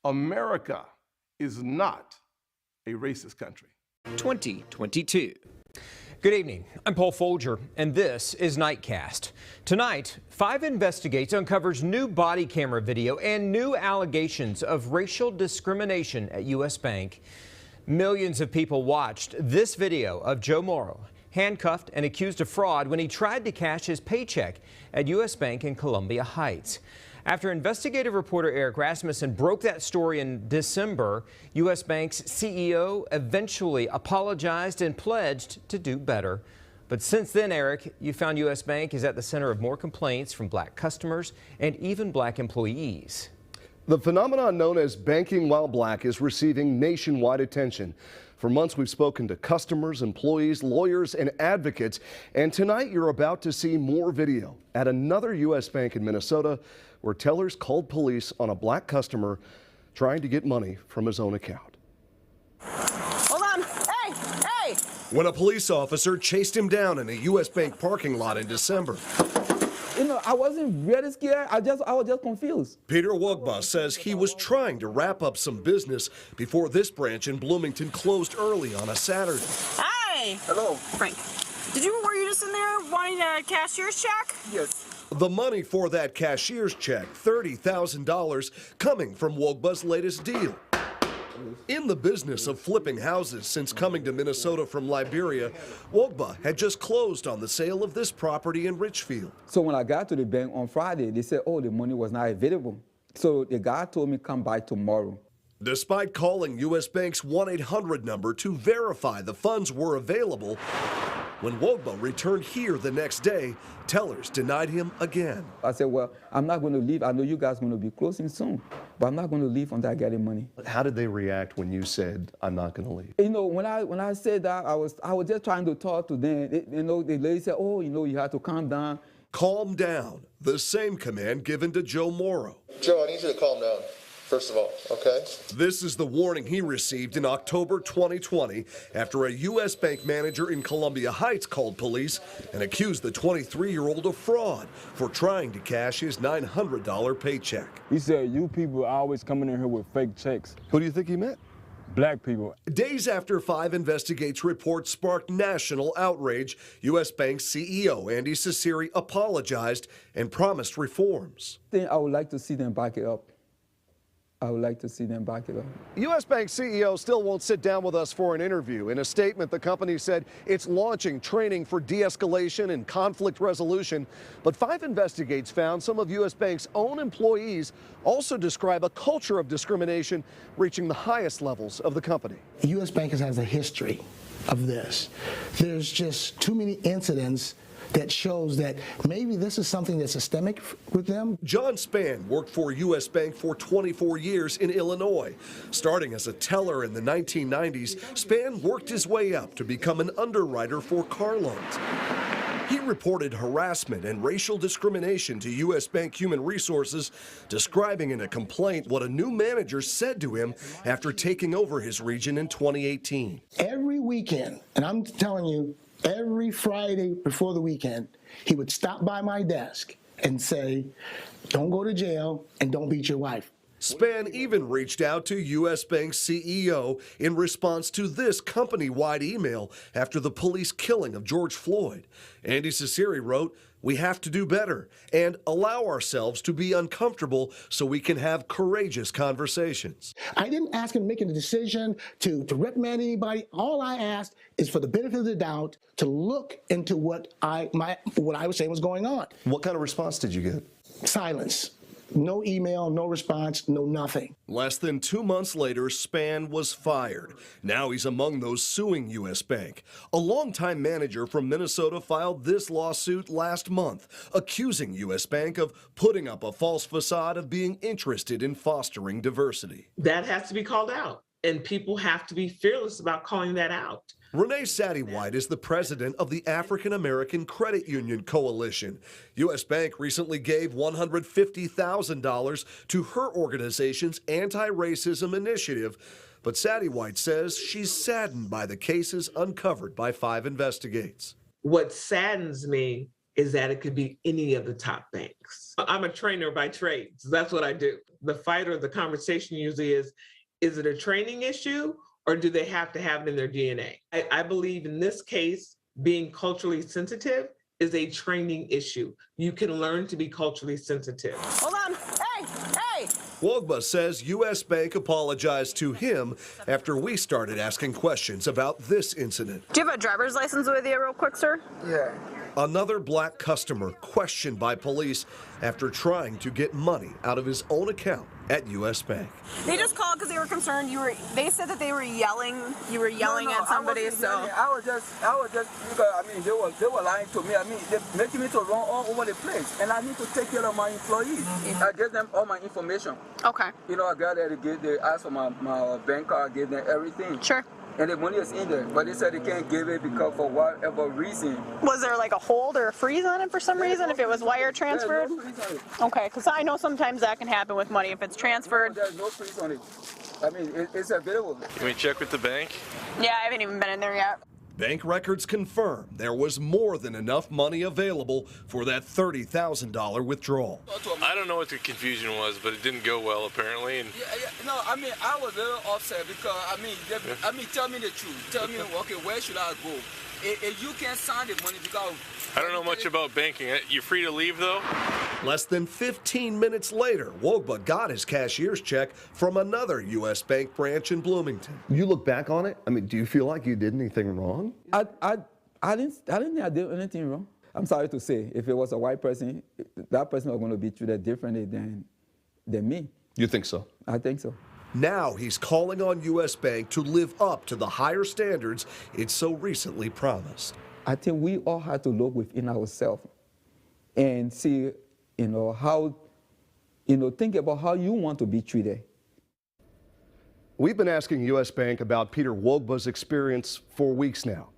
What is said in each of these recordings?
America is not a racist country. 2022. Good evening. I'm Paul Folger, and this is Nightcast. Tonight, 5 Investigates uncovers new body camera video and new allegations of racial discrimination at U.S. Bank. Millions of people watched this video of Joe Morrow, handcuffed and accused of fraud when he tried to cash his paycheck at U.S. Bank in Columbia Heights. After investigative reporter Eric Rasmussen broke that story in December, U.S. Bank's CEO eventually apologized and pledged to do better. But since then, Eric, you found U.S. Bank is at the center of more complaints from black customers and even black employees. The phenomenon known as banking while black is receiving nationwide attention. For months, we've spoken to customers, employees, lawyers, and advocates. And tonight, you're about to see more video at another U.S. bank in Minnesota where tellers called police on a black customer trying to get money from his own account. Hold on. Hey! When a police officer chased him down in a U.S. Bank parking lot in December. You know, I wasn't really scared. I was just confused. Peter Wogba says he was trying to wrap up some business before this branch in Bloomington closed early on a Saturday. Hi. Hello. Frank, were you just in there wanting a cashier's check? Yes. The money for that cashier's check, $30,000, coming from Wogba's latest deal. In the business of flipping houses since coming to Minnesota from Liberia, Wogba had just closed on the sale of this property in Richfield. So when I got to the bank on Friday, they said, oh, the money was not available. So the guy told me come by tomorrow. Despite calling U.S. Bank's 1-800 number to verify the funds were available, when Wogba returned here the next day, tellers denied him again. I said, well, I'm not going to leave. I know you guys are going to be closing soon, but I'm not going to leave until I get the money. How did they react when you said, I'm not going to leave? You know, when I said that, I was just trying to talk to them. The lady said, oh, you have to calm down. Calm down, the same command given to Joe Morrow. Joe, I need you to calm down. First of all, okay? This is the warning he received in October 2020 after a U.S. Bank manager in Columbia Heights called police and accused the 23-year-old of fraud for trying to cash his $900 paycheck. He said, you people are always coming in here with fake checks. Who do you think he meant? Black people. Days after 5 Investigates report sparked national outrage, U.S. Bank's CEO Andy Cecere apologized and promised reforms. I would like to see them back it up. I would like to see them back it up. U.S. Bank CEO still won't sit down with us for an interview. In a statement, the company said it's launching training for de-escalation and conflict resolution. But 5 Investigates found some of U.S. Bank's own employees also describe a culture of discrimination reaching the highest levels of the company. U.S. Bank has a history of this. There's just too many incidents that shows that maybe this is something that's systemic with them. John Spann worked for U.S. Bank for 24 years in Illinois. Starting as a teller in the 1990s, Spann worked his way up to become an underwriter for car loans. He reported harassment and racial discrimination to U.S. Bank Human Resources, describing in a complaint what a new manager said to him after taking over his region in 2018. Every weekend, and I'm telling you, every Friday before the weekend, he would stop by my desk and say, don't go to jail and don't beat your wife. Spann even reached out to U.S. Bank's CEO in response to this company-wide email after the police killing of George Floyd. Andy Cecere wrote, we have to do better and allow ourselves to be uncomfortable so we can have courageous conversations. I didn't ask him to make a decision to reprimand anybody. All I asked is for the benefit of the doubt to look into what I was saying was going on. What kind of response did you get? Silence. No email, no response, no nothing. Less than 2 months later, Spann was fired. Now he's among those suing U.S. Bank. A longtime manager from Minnesota filed this lawsuit last month, accusing U.S. Bank of putting up a false facade of being interested in fostering diversity. That has to be called out, and people have to be fearless about calling that out. Renee Sattywhite is the president of the African American Credit Union Coalition. U.S. Bank recently gave $150,000 to her organization's anti-racism initiative. But Sattywhite says she's saddened by the cases uncovered by 5 Investigates. What saddens me is that it could be any of the top banks. I'm a trainer by trade, so that's what I do. The fight or the conversation usually is it a training issue or do they have to have it in their DNA? I believe in this case, being culturally sensitive is a training issue. You can learn to be culturally sensitive. Hold on. Hey! Wogba says U.S. Bank apologized to him after we started asking questions about this incident. Do you have a driver's license with you real quick, sir? Yeah. Another black customer questioned by police after trying to get money out of his own account at U.S. Bank. They just called because they were concerned. They said that they were yelling. You were yelling at somebody. I was just because I mean they were lying to me. I mean they making me to run all over the place, and I need to take care of my employees. I gave them all my information. Okay. You know, I got there to they asked for my bank card, I gave them everything. Sure. And the money is in there, but they said they can't give it because for whatever reason. Was there like a hold or a freeze on it for some reason if it was wire transferred? There's no freeze on it. Okay, because I know sometimes that can happen with money if it's transferred. There's no freeze on it. I mean, it's available. Can we check with the bank? Yeah, I haven't even been in there yet. Bank records confirm there was more than enough money available for that $30,000 withdrawal. I don't know what the confusion was, but it didn't go well apparently. And No, I mean, I was a little upset because, tell me the truth. Tell me, okay, where should I go? If you can't sign the money because... I don't know much about banking. You're free to leave, though? Less than 15 minutes later, Wogba got his cashier's check from another U.S. Bank branch in Bloomington. You look back on it, I mean, do you feel like you did anything wrong? I didn't think I did anything wrong. I'm sorry to say, if it was a white person, that person was going to be treated differently than me. You think so? I think so. Now he's calling on U.S. Bank to live up to the higher standards it so recently promised. I think we all have to look within ourselves and see, how, think about how you want to be treated. We've been asking U.S. Bank about Peter Wogba's experience for weeks now.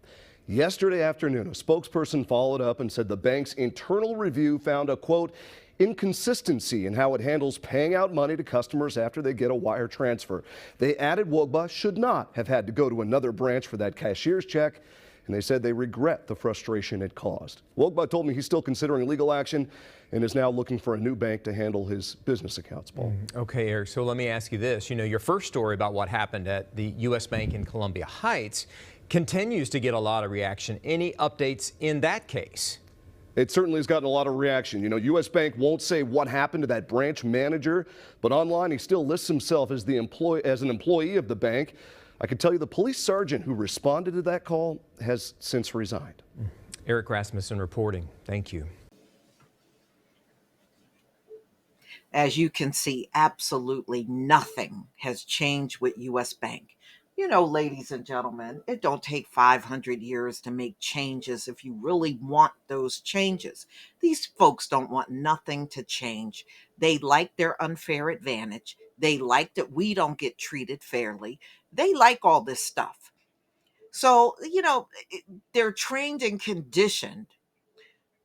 Yesterday afternoon, a spokesperson followed up and said the bank's internal review found a, quote, inconsistency in how it handles paying out money to customers after they get a wire transfer. They added Wogba should not have had to go to another branch for that cashier's check, and they said they regret the frustration it caused. Wogba told me he's still considering legal action and is now looking for a new bank to handle his business accounts, Paul. Okay, Eric, so let me ask you this. Your first story about what happened at the U.S. Bank in Columbia Heights continues to get a lot of reaction. Any updates in that case? It certainly has gotten a lot of reaction. U.S. Bank won't say what happened to that branch manager, but online he still lists himself as an employee of the bank. I can tell you the police sergeant who responded to that call has since resigned. Eric Rasmussen reporting. Thank you. As you can see, absolutely nothing has changed with U.S. Bank. Ladies and gentlemen, it don't take 500 years to make changes if you really want those changes. These folks don't want nothing to change. They like their unfair advantage. They like that we don't get treated fairly. They like all this stuff. So, they're trained and conditioned.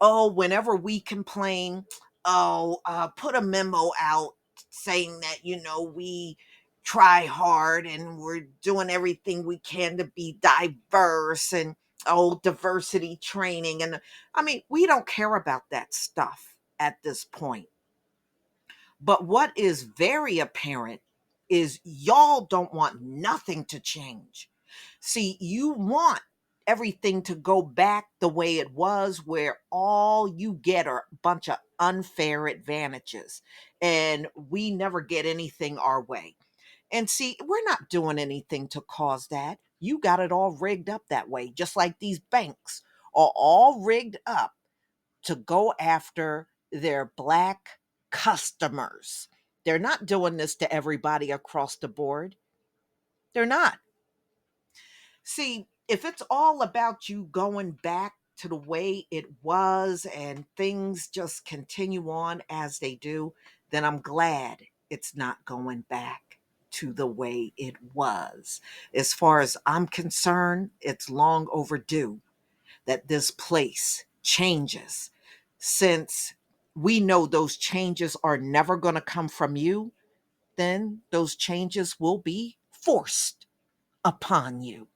Oh, whenever we complain, put a memo out saying that, we try hard and we're doing everything we can to be diverse and diversity training. And we don't care about that stuff at this point. But what is very apparent is y'all don't want nothing to change. See, you want everything to go back the way it was, where all you get are a bunch of unfair advantages and we never get anything our way. And see, we're not doing anything to cause that. You got it all rigged up that way, just like these banks are all rigged up to go after their black customers. They're not doing this to everybody across the board. They're not. See, if it's all about you going back to the way it was and things just continue on as they do, then I'm glad it's not going back to the way it was. As far as I'm concerned, it's long overdue that this place changes. Since we know those changes are never going to come from you, then those changes will be forced upon you.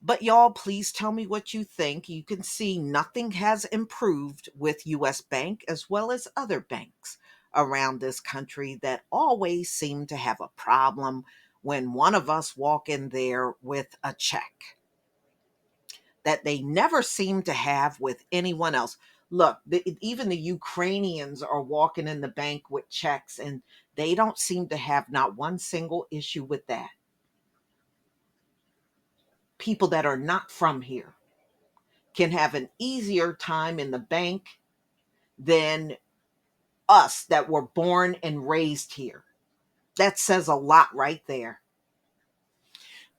But y'all, please tell me what you think. You can see nothing has improved with US Bank as well as other banks around this country that always seem to have a problem when one of us walk in there with a check that they never seem to have with anyone else. Look, even the Ukrainians are walking in the bank with checks and they don't seem to have not one single issue with that. People that are not from here can have an easier time in the bank than us that were born and raised here. That says a lot right there.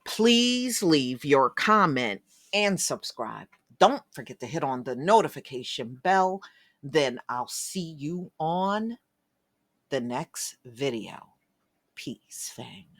Please leave your comment and subscribe. Don't forget to hit on the notification bell. Then I'll see you on the next video. Peace, fam.